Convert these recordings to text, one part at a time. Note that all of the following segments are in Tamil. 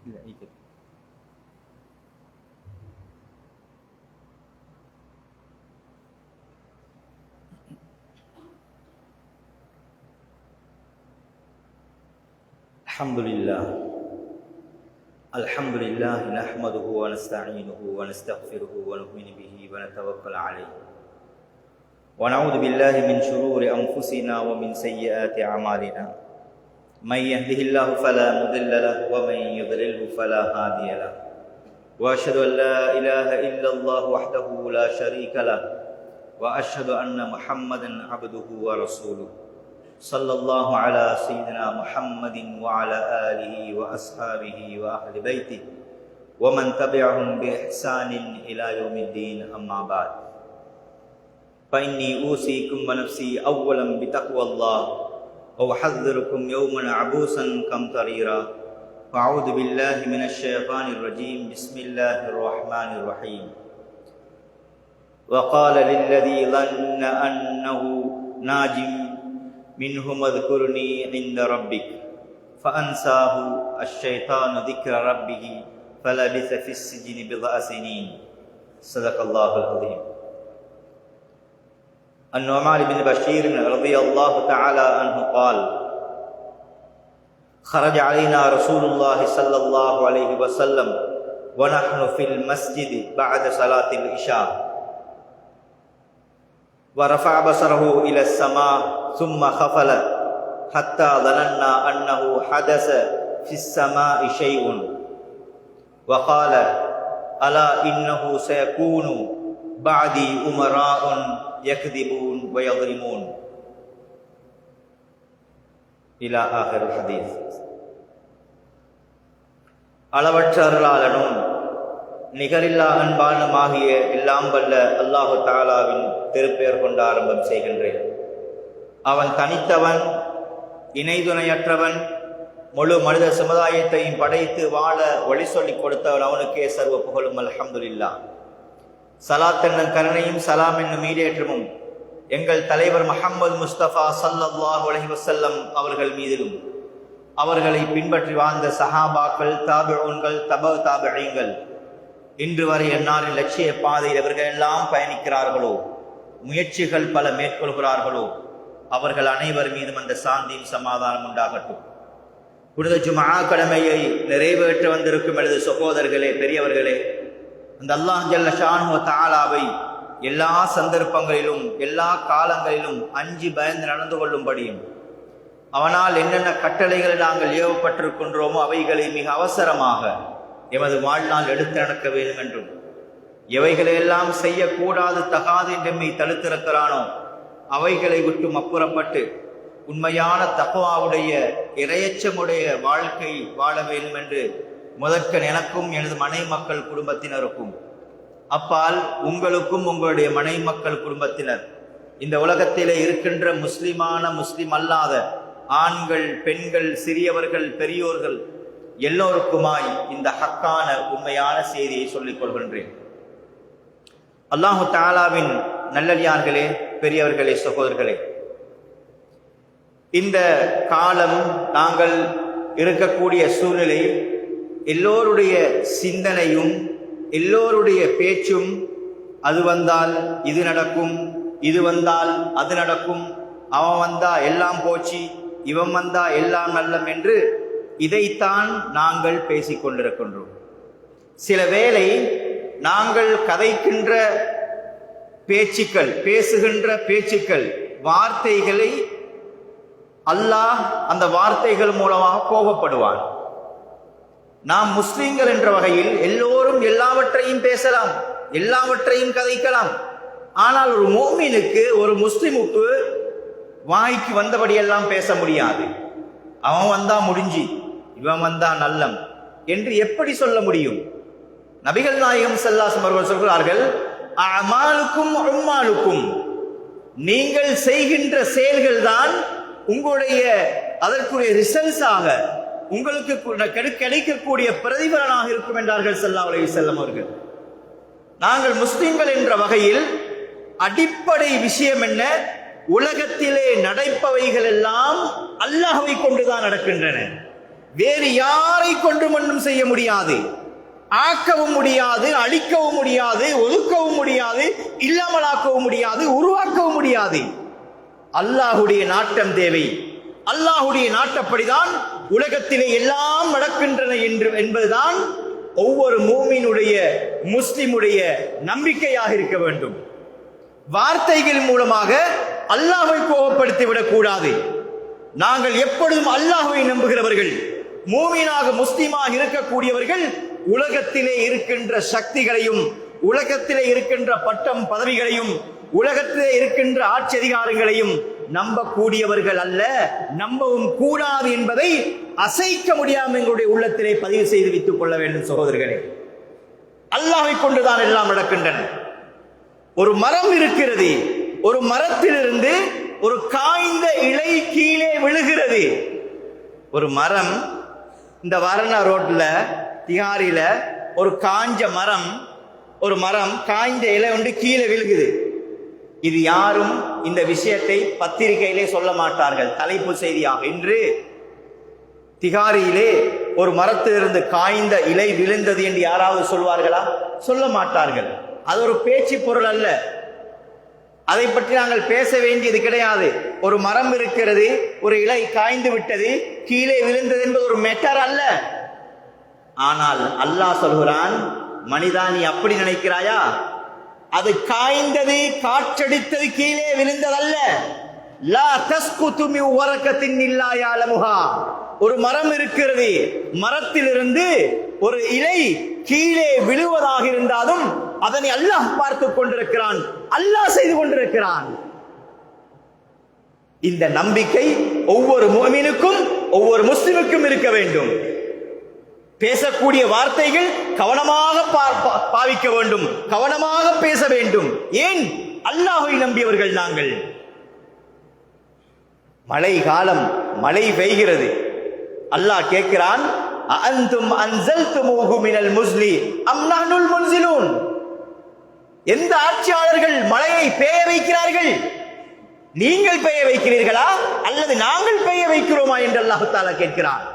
الحمد لله نحمده ونستعينه ونستغفره ونؤمن به ونتوكل عليه ونعوذ بالله من شرور أنفسنا ومن سيئات أعمالنا من يهده الله فلا مضل له ومن يضلله فلا هادي له وأشهد أن لا إله إلا الله وحده لا شريك له وأشهد أن محمدا عبده ورسوله صلى الله على سيدنا محمد وعلى آله وأصحابه وأهل بيته ومن تبعهم بإحسان إلى يوم الدين أما بعد فإني أوصيكم ونفسي أولا بتقوى الله وأحذركم يوما عبوسا قمطريرا فأعوذ بالله من الشيطان الرجيم بسم الله الرحمن الرحيم وقال للذي ظن أنه ناج منهم اذكرني عند ربك فأنساه الشيطان ذكر ربه فلبث في السجن بضع سنين صدق الله العظيم. النعمان بن بشير رضي الله تعالى عنه قال خرج علينا رسول الله صلى الله عليه وسلم ونحن في المسجد بعد صلاة العشاء ورفع بصره إلى السماء ثم خفل حتى ظننا أنه حدث في السماء شيء وقال ألا إنه سيكون بعدي أمراء يكذبون ويظلمون إلى آخر الحديث. அளவற்ற அருளாளனும் நிகரில்லா அன்பானுமாகிய எல்லாம் வல்ல அல்லாஹு தஆலாவின் திருப்பெயர் கொண்டு ஆரம்பம் செய்கின்றேன். அவன் தனித்தவன், இணைதுணையற்றவன், முழு மனித சமுதாயத்தையும் படைத்து வாழ வழி சொல்லிக் கொடுத்தவன். அவனுக்கே சர்வ புகழும். அல்ஹம்துலில்லாஹ். சலாத் என்னும் கருணையும் சலாம் என்னும் ஈடேற்றமும் எங்கள் தலைவர் முஹம்மது முஸ்தபா ஸல்லல்லாஹு அலைஹி வஸல்லம் அவர்கள் மீதிலும் அவர்களை பின்பற்றி வாழ்ந்த சஹாபாக்கள், தாபிஊன்கள், தபஅ தாபிஈன்கள், இன்று வரை எந்நாளின் லட்சிய பாதையில் அவர்கள் எல்லாம் பயணிக்கிறார்களோ, முயற்சிகள் பல மேற்கொள்கிறார்களோ, அவர்கள் அனைவர் மீதும் அந்த சாந்தியும் சமாதானம் உண்டாகட்டும். புனித ஜும்ஆ கடமையை நிறைவேற்ற வந்திருக்கும் எனது சகோதரர்களே, பெரியவர்களே, அந்த அல்லாஹ் ஜல்ல ஷானுஹு வ தஆலாவை எல்லா சந்தர்ப்பங்களிலும் எல்லா காலங்களிலும் அஞ்சி பயந்து நடந்து கொள்ளும்படியும், அவனால் என்னென்ன கட்டளைகளை நாங்கள் ஏவப்பட்டிருக்கின்றோமோ அவைகளை மிக அவசரமாக எமது வாழ்நாள் எடுத்து நடக்க வேண்டும் என்றும், எவைகளையெல்லாம் செய்யக்கூடாது தகாது என்றெம்மை தடுத்திருக்கிறானோ அவைகளை விட்டு அப்புறப்பட்டு உண்மையான தக்வாவுடைய இறையச்சமுடைய வாழ்க்கை வாழ வேண்டும் என்று முதற்கண் எனக்கும் எனது மனை மக்கள் குடும்பத்தினருக்கும், அப்பால் உங்களுக்கும் உங்களுடைய மனை மக்கள் குடும்பத்தினர், இந்த உலகத்திலே இருக்கின்ற முஸ்லிமான முஸ்லிம் அல்லாத ஆண்கள், பெண்கள், சிறியவர்கள், பெரியோர்கள் எல்லோருக்குமாய் இந்த ஹக்கான உண்மையான செய்தியை சொல்லிக் கொள்கின்றேன். அல்லாஹு தஆலாவின் நல்லடியார்களே, பெரியவர்களே, சகோதரர்களே, இந்த காலம் நாங்கள் இருக்கக்கூடிய சூழ்நிலை எல்லோருடைய சிந்தனையும் எல்லோருடைய பேச்சும் அது வந்தால் இது நடக்கும், இது வந்தால் அது நடக்கும், அவன் வந்தா எல்லாம் போச்சு, இவன் வந்தா எல்லாம் நல்லம் என்று இதைத்தான் நாங்கள் பேசிக்கொண்டிருக்கின்றோம். சில வேளை நாங்கள் கதைக்கின்ற பேச்சுக்கள், பேசுகின்ற பேச்சுக்கள், வார்த்தைகளை அல்லாஹ் அந்த வார்த்தைகள் மூலமாக கோபப்படுவான். நாம் முஸ்லிம்கள் என்ற வகையில் எல்லோரும் எல்லாவற்றையும் பேசலாம், எல்லாவற்றையும் கதைக்கலாம். ஆனால் ஒரு மோமினுக்கு, ஒரு முஸ்லிமுக்கு வாய்க்கு வந்தபடியெல்லாம் பேச முடியாது. அவன் வந்தா முடிஞ்சு, இவன் வந்தா நல்லம் என்று எப்படி சொல்ல முடியும்? நபிகள் நாயகம் ஸல்லல்லாஹு அலைஹி வஸல்லம் அவர்கள் சொல்கிறார்கள், அமாலுக்கும் உம்மாலுக்கும், நீங்கள் செய்கின்ற செயல்கள் தான் உங்களுடைய அதற்குரிய ரிசல்ட்ஸாக உங்களுக்கு கிடைக்கக்கூடிய பிரதிபலனாக இருக்கும் என்றார்கள் ஸல்லல்லாஹு அலைஹி வஸல்லம் அவர்கள். நாங்கள் முஸ்லிம்கள் என்ற வகையில் அடிப்படை விஷயம் என்ன? உலகத்திலே நடப்பவைகள் எல்லாம் அல்லாஹ்வை கொண்டுதான் நடக்கின்றன. வேறு யாரை கொண்டு ஒன்றும் செய்ய முடியாது. ஆக்கவும் முடியாது, அழிக்கவும் முடியாது, ஒதுக்கவும் முடியாது, இல்லாமலாக்கவும் முடியாது, உருவாக்கவும் முடியாது. அல்லாஹுடைய நாட்டம் தேவை. அல்லாஹுடைய நாட்டப்படிதான் உலகத்திலே எல்லாம் நடக்கின்றன என்பதுதான் ஒவ்வொரு மூமினுடைய முஸ்லிமுடைய நம்பிக்கையாக இருக்க வேண்டும். வார்த்தைகள் மூலமாக அல்லாஹ்வை கோபப்படுத்திவிடக் கூடாது. நாங்கள் எப்பொழுதும் அல்லாஹ்வை நம்புகிறவர்கள், மூமினாக முஸ்லிமாக இருக்கக்கூடியவர்கள் உலகத்திலே இருக்கின்ற சக்திகளையும், உலகத்திலே இருக்கின்ற பட்டம் பதவிகளையும், உலகத்திலே இருக்கின்ற ஆட்சி அதிகாரங்களையும் நம்பக்கூடியவர்கள் அல்ல, நம்பவும் கூடாது என்பதை அசைக்க முடியாமல் எங்களுடைய உள்ளத்திலே பதிவு செய்து வைத்துக் கொள்ள வேண்டும். சகோதரர்களே, அல்லாஹ்வை கொண்டுதான் எல்லாம் நடக்கின்றன. ஒரு மரம் இருக்கிறது, ஒரு மரத்திலிருந்து ஒரு காய்ந்த இலை கீழே விழுகிறது. ஒரு மரம், இந்த வரணா ரோட்ல திகாரில ஒரு காஞ்ச மரம், ஒரு மரம் காய்ந்த இலை ஒன்று கீழே விழுகுது. இது யாரும் இந்த விஷயத்தை பத்திரிகையிலே சொல்ல மாட்டார்கள் தலைப்பு செய்தியாக. இன்று திகாரியிலே ஒரு மரத்திலிருந்து காய்ந்த இலை விழுந்தது என்று யாராவது சொல்வார்களா? சொல்ல மாட்டார்கள். அது ஒரு பேச்சு பொருள் அல்ல, அதை பற்றி நாங்கள் பேச வேண்டியது கிடையாது. ஒரு மரம் இருக்கிறது, ஒரு இலை காய்ந்து விட்டது, கீழே விழுந்தது என்பது ஒரு மேட்டர் அல்ல. ஆனால் அல்லாஹ் சொல்கிறான், மனிதா நீ அப்படி நினைக்கிறாயா? அது காய்ந்தது, காற்றடித்தது, கீழே விழுந்ததல்ல. லா தஸ்குது மின் வரகத்தின் இல்லா யஅலமுஹா. ஒரு மரம் இருக்கிறது, மரத்திலிருந்து ஒரு இலை கீழே விழுவதாக இருந்தாலும் அதனை அல்லாஹ் பார்த்துக் கொண்டிருக்கிறான், அல்லாஹ் செய்து கொண்டிருக்கிறான். இந்த நம்பிக்கை ஒவ்வொரு முஃமினுக்கும், ஒவ்வொரு முஸ்லிமுக்கும் இருக்க வேண்டும். பேசக்கூடிய வார்த்தைகள் கவனமாக பாவிக்க வேண்டும், கவனமாக பேச வேண்டும். ஏன்? அல்லாஹ்வை நம்பியவர்கள் நாங்கள். மழை காலம், மழை பெய்கிறது. அல்லாஹ் கேட்கிறான், அன்தும் அன்ஸல்துமூஹு மினல் முஸ்லி அம் நஹ்னுல் முன்ஸிலூன். எந்த ஆட்சியாளர்கள் மழையை பெய்ய வைக்கிறார்கள்? நீங்கள் பெய்ய வைக்கிறீர்களா அல்லது நாங்கள் பெய்ய வைக்கிறோமா என்று அல்லாஹ் தஆலா கேட்கிறான்.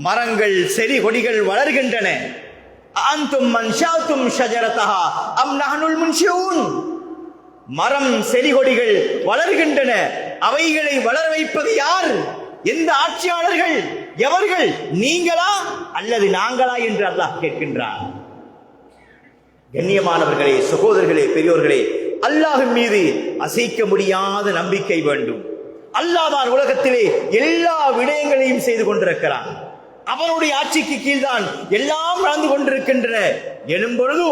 மரங்கள் செடி கொடிகள் வளர்கின்றன. அன்தும் மன்ஷாதும் ஷஜரதஹா அம் நஹ்னுல் முன்ஷிஊன். மரம் செடி கொடிகள் வளர்கின்றன, அவைகளை வளர வைப்பது யார்? எந்த ஆட்சியாளர்கள்? எவர்கள்? நீங்களா அல்லது நாங்களா என்று அல்லாஹ் கேட்கின்றான். கண்ணியமானவர்களே, சகோதரர்களே, பெரியோர்களே, அல்லாஹ்வின் மீது அசைக்க முடியாத நம்பிக்கை வேண்டும். அல்லாஹ் தான் உலகத்திலே எல்லா விடயங்களையும் செய்து கொண்டிருக்கிறான். அவனுடைய ஆட்சிக்கு கீழ்தான் எல்லாம் நடந்து கொண்டிருக்கின்றன எனும் பொழுது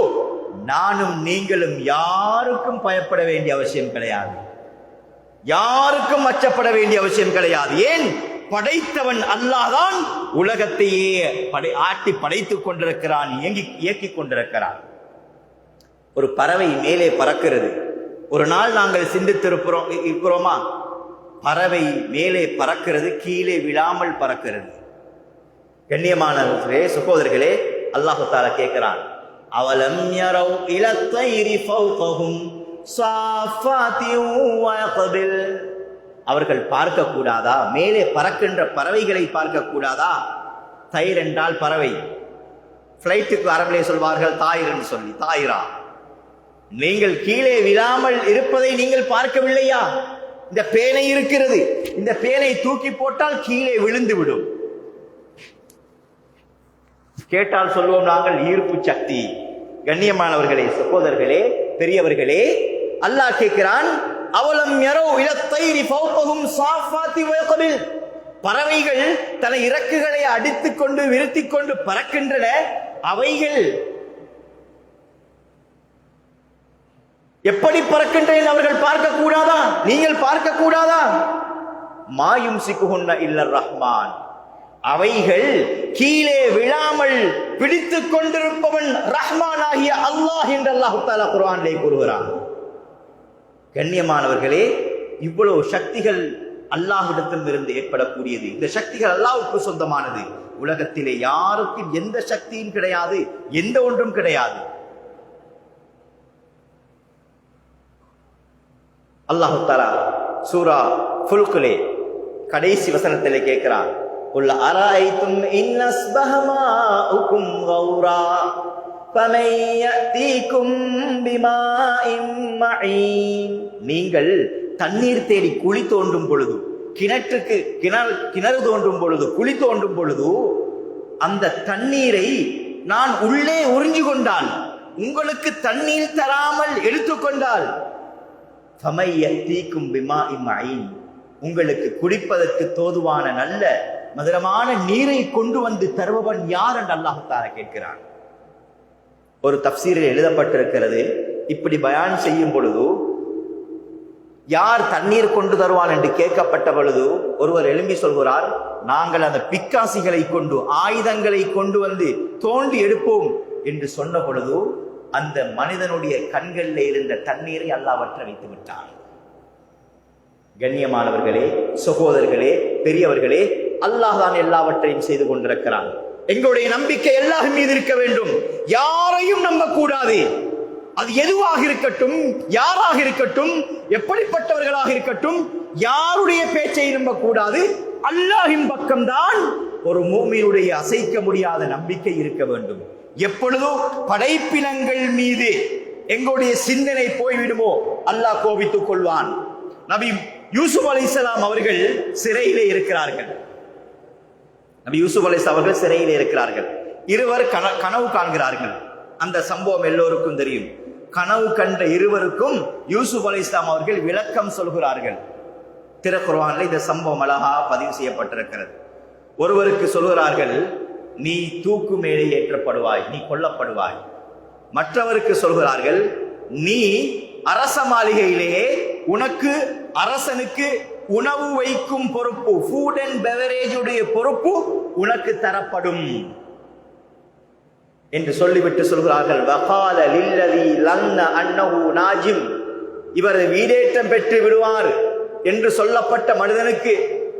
நானும் நீங்களும் யாருக்கும் பயப்பட வேண்டிய அவசியம் கிடையாது, யாருக்கும் அச்சப்பட வேண்டிய அவசியம் கிடையாது. ஏன்? படைத்தவன் அல்லாஹ் தான் உலகத்தையே ஆட்டி படைத்துக் கொண்டிருக்கிறான், இயக்கிக் கொண்டிருக்கிறான். ஒரு பறவை மேலே பறக்கிறது. ஒரு நாள் நாங்கள் இருக்கிறோமா? பறவை மேலே பறக்கிறது, கீழே விழாமல் பறக்கிறது. கண்ணியமானவர்களே, சகோதரர்களே, அல்லாஹ் தஆலா கேட்கிறான், அவலம் யரௌ இலத் தைரி ஃபௌகஹும் ஸாஃபாத்தி வ யக்பில். அவர்கள் பார்க்க கூடாதா? மேலே பறக்கின்ற பறவைகளை பார்க்க கூடாதா? தைர் என்றால் பறவை. பிளைட்டுக்கு அரபிலே சொல்வார்கள் தாயிர் என்று சொல்லி, தாயிரா. நீங்கள் கீழே விழாமல் இருப்பதை நீங்கள் பார்க்கவில்லையா? இந்த பேனை இருக்கிறது, இந்த பேனை தூக்கி போட்டால் கீழே விழுந்து விடும். கேட்டால் சொல்வோம் நாங்கள் ஈர்ப்பு சக்தி. கண்ணியமானவர்களே, சகோதரர்களே, பெரியவர்களே, அல்லாஹ் கேட்கிறான், அவலம் யரௌ இலத் தைரி ஃபௌகஹும் ஸாஃபாத்தி வ யக்பில். பறவைகள் தன் இறக்குகளை அடித்துக் கொண்டு விருத்திக் கொண்டு பறக்கின்றன. அவைகள் எப்படி பறக்கின்றன அவர்கள் பார்க்க கூடாதா? நீங்கள் பார்க்க கூடாதா? மாயும் சிக்குஹுன்ன இல்லர் ரஹ்மான். அவைகள் கீழே விழாமல் பிடித்துக் கொண்டிருப்பவன் ரஹ்மான் ஆகிய அல்லாஹ் என்று அல்லாஹ் தஆலா குர்ஆனிலே கூறுகிறான். கண்ணியமானவர்களே, இவ்வளவு சக்திகள் அல்லாஹ்விடத்தில் இருந்து ஏற்படக்கூடியது. இந்த சக்திகள் அல்லாஹ்வுக்கு சொந்தமானது. உலகத்திலே யாருக்கும் எந்த சக்தியும் கிடையாது, எந்த ஒன்றும் கிடையாது. அல்லாஹ் தஆலா சூரா ஃபுல்கிலே கடைசி வசனத்திலே கேட்கிறான், குல் அரைத்தும் இன் அஸ்பஹ மாஉகும் கௌரா ஃபமை யதீகும் பிமாஇன் மஈன். நீங்கள் தண்ணீர் தேடி குழி தோண்டும் பொழுது, கிணறு தோண்டும் பொழுது, குழி தோண்டும் பொழுது, அந்த தண்ணீரை நான் உள்ளே உறிஞ்சு கொண்டால், உங்களுக்கு தண்ணீர் தராமல் எடுத்துக்கொண்டால், ஃபமை யதீகும் பிமாஇன் மஈன், உங்களுக்கு குடிப்பதற்கு தோதுவான நல்ல மதுரமான நீரை கொண்டு வந்து தருபவன் யார் என்று அல்லாஹ் தஆலா கேட்கிறான். ஒரு தஃப்சீரில் எழுதப்பட்டிருக்கிறது, இப்படி பயான் செய்யும் பொழுது யார் தண்ணீர் கொண்டு தருவான் என்று கேட்கப்பட்ட பொழுது ஒருவர் எழும்பி சொல்கிறார், நாங்கள் அந்த பிக்காசிகளை கொண்டு, ஆயுதங்களை கொண்டு வந்து தோண்டி எடுப்போம் என்று சொன்ன பொழுது அந்த மனிதனுடைய கண்களில் இருந்த தண்ணீரை அல்லாஹ் வற்ற வைத்து விட்டான். கண்ணியமானவர்களே, சகோதரர்களே, பெரியவர்களே, அல்லாஹ் தான் எல்லாவற்றையும் செய்து கொண்டிருக்கிறான். எங்களுடைய நம்பிக்கை அல்லாஹ் மீது இருக்க வேண்டும். யாரையும் நம்பக்கூடாது. அது எதுவாக இருக்கட்டும், யாராக இருக்கட்டும், எப்படிப்பட்டவர்களாக இருக்கட்டும், யாருடைய பேச்சை நம்பக்கூடாது. அல்லாஹ்வின் பக்கம்தான் ஒரு மூமினுடைய அசைக்க முடியாத நம்பிக்கை இருக்க வேண்டும். எப்பொழுதும் படைப்பினங்கள் மீது எங்களுடைய சிந்தனை போய்விடுமோ அல்லாஹ் கோபித்துக் கொள்வான். நபி யூசுப் அலைஹிஸ்ஸலாம் அவர்கள் சிறையிலே இருக்கிறார்கள். நபி யூசுப் அலைஹிஸ்ஸலாம் அவர்கள் சிறையிலே இருக்கிறார்கள். இருவர் கனவு காண்கிறார்கள். அந்த சம்பவம் எல்லோருக்கும் தெரியும். கனவு கண்ட இருவருக்கும் யூசுப் அலைஹிஸ்ஸலாம் அவர்கள் விளக்கம் சொல்கிறார்கள். திருக்குர்ஆனில் இந்த சம்பவம் அழகா பதிவு செய்யப்பட்டிருக்கிறது. ஒருவருக்கு சொல்கிறார்கள், நீ தூக்கு மேலே ஏற்றப்படுவாய், நீ கொல்லப்படுவாய். மற்றவருக்கு சொல்கிறார்கள், நீ அரச மாளிகையிலேயே உனக்கு அரசனுக்கு உணவு வைக்கும் பொறுப்பு, ஃபுட் அண்ட் பெவரேஜ் உடைய பொறுப்பு உனக்கு தரப்படும் என்று சொல்லிவிட்டு சொல்கிறார்கள், வகால லில்லதி லன்ன அன்னஹு நாஜிம், இவர் வீடேற்றம் பெற்று விடுவார் என்று சொல்லப்பட்ட மனிதனுக்கு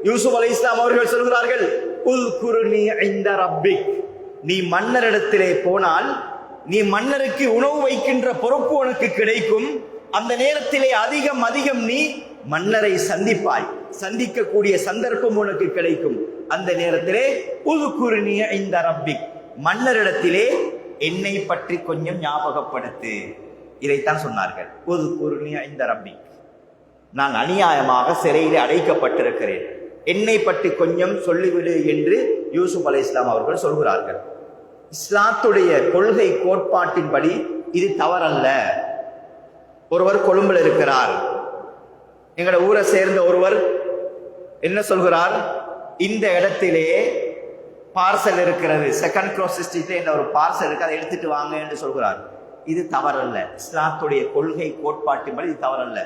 யூசுப் அலைஹிஸ்ஸலாம் அவர்கள் சொல்கிறார்கள், உல்குர்னி இன்த ரப்பிக், நீ மன்னரிடத்திலே போனால் நீ மன்னருக்கு உணவு வைக்கின்ற பொறுப்பு உனக்கு கிடைக்கும். அந்த நேரத்திலே அதிகம் நீ மன்னரை சந்திப்பாய், சந்திக்கக்கூடிய சந்தர்ப்பம் உனக்கு கிடைக்கும். அந்த நேரத்திலே உல்குர்னி இன்த ரப்பிக், மன்னரிடத்திலே என்னை பற்றி கொஞ்சம் ஞாபகப்படுத்து. இதைத்தான் சொன்னார்கள், உல்குர்னி இன்த ரப்பிக், நான் அநியாயமாக சிறையிலே அடைக்கப்பட்டிருக்கிறேன், என்னை பற்றி கொஞ்சம் சொல்லிவிடு என்று யூசுப் அலைஹிஸ்ஸலாம் அவர்கள் சொல்கிறார்கள். இஸ்லாத்துடைய கொள்கை கோட்பாட்டின்படி இது தவறல்ல. ஒருவர் கொழும்புல இருக்கிறார், எங்களோட ஊரை சேர்ந்த ஒருவர் என்ன சொல்கிறார், இந்த இடத்திலே பார்சல் இருக்கிறது, செகண்ட் கிராஸ் ஸ்ட்ரீட்ல இந்த ஒரு பார்சல் இருக்கு, அதை எடுத்துட்டு வாங்க என்று சொல்கிறார். இது தவறல்ல. இஸ்லாத்துடைய கொள்கை கோட்பாட்டின்படி இது தவறல்ல.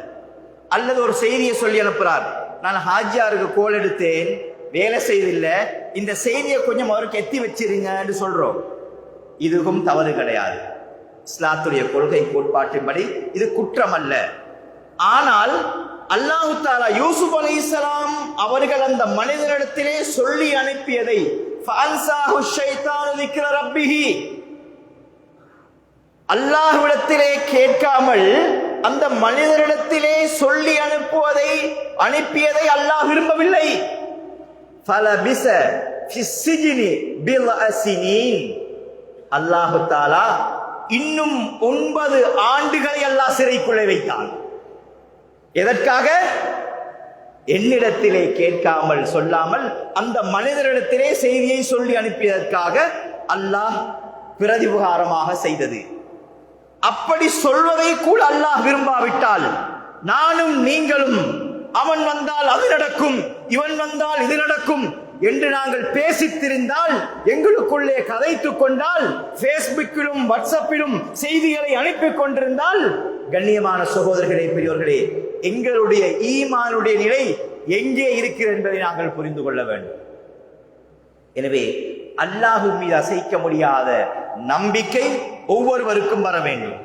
அல்லது ஒரு செய்தியை சொல்லி அனுப்புறார், நான் ஹாஜியாருக்கு கோல் எடுத்தேன், வேலை செய்தில்லை, இந்த செய்தியை கொஞ்சம் அவருக்கு எத்தி வச்சிருங்கன்னு சொல்றோம். இதுவும் தவறு கிடையாது. இஸ்லாத்துடைய கொள்கை கோட்பாட்டின்படி இது குற்றம் அல்ல. ஆனால் அல்லாஹ் தஆலா யூசுப் அலைஹிஸ்ஸலாம் அவர்கள் அந்த மனிதனிடத்திலே சொல்லி அனுப்பியதை, ஃபஅன்சாஹு ஷைத்தானு ذிக்ர ரப்பிஹி, அல்லாஹ்விடத்திலே கேட்காமல் அந்த மனிதரிடத்திலே சொல்லி அனுப்பியதை அல்லாஹ் விரும்பவில்லை. ஃபலபிஸ ஃபிஸ்ஸிஜ்னி பில்அ ஸினீன், அல்லாஹ் தஆலா இன்னும் 9 ஆண்டுகளை அல்லாஹ் சிறைக்குள்ளே வைத்தான். எதற்காக? என்னிடத்திலே கேட்காமல் சொல்லாமல் அந்த மனிதரிடத்திலே செய்தியை சொல்லி அனுப்பியதற்காக அல்லாஹ் பிரதிபகாரமாக செய்தது. அப்படி சொல்வதை கூட அல்லாஹ் விரும்பாவிட்டால் நானும் நீங்களும் அவன் வந்தால் அது நடக்கும், இவன் வந்தால் இது நடக்கும் என்று நாங்கள் பேசித்திருந்தால், எங்களுக்குள்ளே கதைத்துக் கொண்டால், பேஸ்புக்கிலும் வாட்ஸ்அப்பிலும் செய்திகளை அனுப்பி கொண்டிருந்தால், கண்ணியமான சகோதரர்களே, பெரியோர்களே, எங்களுடைய ஈமானுடைய நிலை எங்கே இருக்கிறது என்பதை நாங்கள் புரிந்து கொள்ள வேண்டும். எனவே அல்லாஹ் மீது அசைக்க முடியாத நம்பிக்கை ஒவ்வொருவருக்கும் வர வேண்டும்.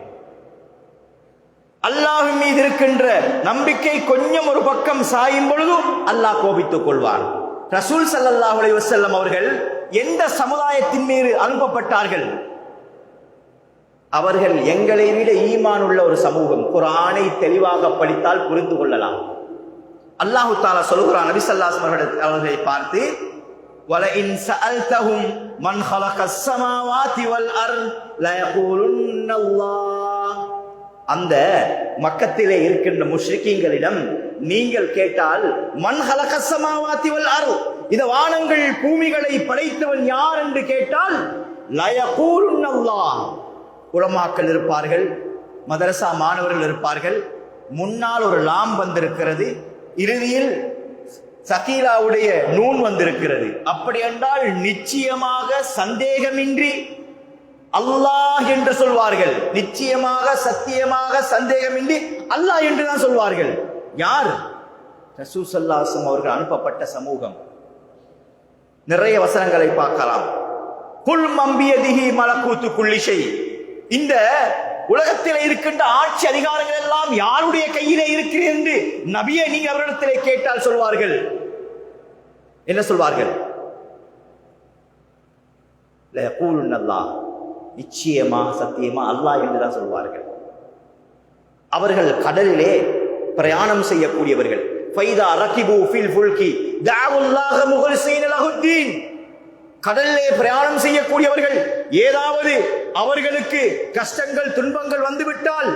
அல்லாஹ் மீது இருக்கின்ற நம்பிக்கை கொஞ்சம் ஒரு பக்கம் சாயும் பொழுது அல்லாஹ் கோபித்துக் கொள்வார். ரசூல் ஸல்லல்லாஹு அலைஹி வஸல்லம் அவர்கள் எந்த சமுதாயத்தின் மீது அனுப்பப்பட்டார்கள்? அவர்கள் எங்களை விட ஈமான் உள்ள ஒரு சமூகம். குர்ஆனை தெளிவாக படித்தால் புரிந்து கொள்ளலாம். அல்லாஹ் தஆலா சொல்கிறான், நபி ஸல்லல்லாஹு அலைஹி வஸல்லம் அவர்களை பார்த்து, وَلَئِنْ سَأَلْتَهُمْ مَنْ خَلَقَ السَّمَاوَاتِ وَالْأَرْضَ لَيَقُولُنَّ اللَّهُ. அந்த மக்கத்திலே இருக்கின்ற முஷ்ரிக்கீங்களிடம் நீங்கள் கேட்டால் மன் ஹலக ஸமாவாதி வல் அர்த், இந்த வானங்கள் பூமிகளை படைத்தவன் யார் என்று கேட்டால் லயகூலுன் அல்லாஹ். உலமாக்கள் இருப்பார்கள், மதரசா மாணவர்கள் இருப்பார்கள். முன்னால் ஒரு லாம் வந்திருக்கிறது, இறுதியில் சகீலாவுடைய நூன் வந்திருக்கிறது. அப்படி என்றால் நிச்சயமாக சந்தேகமின்றி அல்லாஹ் என்று சொல்வார்கள். நிச்சயமாக சத்தியமாக சந்தேகமின்றி அல்லாஹ் என்று தான் சொல்வார்கள். யார்? ரசூல் ஸல்லல்லாஹு அலைஹி வஸல்லம் அவர்கள் அனுப்பப்பட்ட சமூகம். நிறைய வசனங்களை பார்க்கலாம். குல் மம்பியதிஹி மலக்கூத்து குல்லி ஷை. இந்த உலகத்தில் இருக்கின்ற ஆட்சி அதிகாரங்கள் எல்லாம் யாருடைய கையிலே இருக்கிறது என்று நபியை நீங்க அவரிடத்திலே கேட்டால் சொல்வார்கள். என்ன சொல்வார்கள்? லயகூலுன் அல்லாஹ், நிச்சயமா சத்தியமா அல்லாஹ் என்றுதான் சொல்வார்கள். அவர்கள் கடலிலே பிரயாணம் செய்யக்கூடியவர்கள். ஃபைதா ரகிபு ஃபில் ஃபுல்கி தஅவுல்லாஹ முஹ்லிஸீன லஹுத்தீன். கடலிலே பிரயாணம் செய்யக்கூடியவர்கள் ஏதாவது அவர்களுக்கு கஷ்டங்கள் துன்பங்கள் வந்துவிட்டால்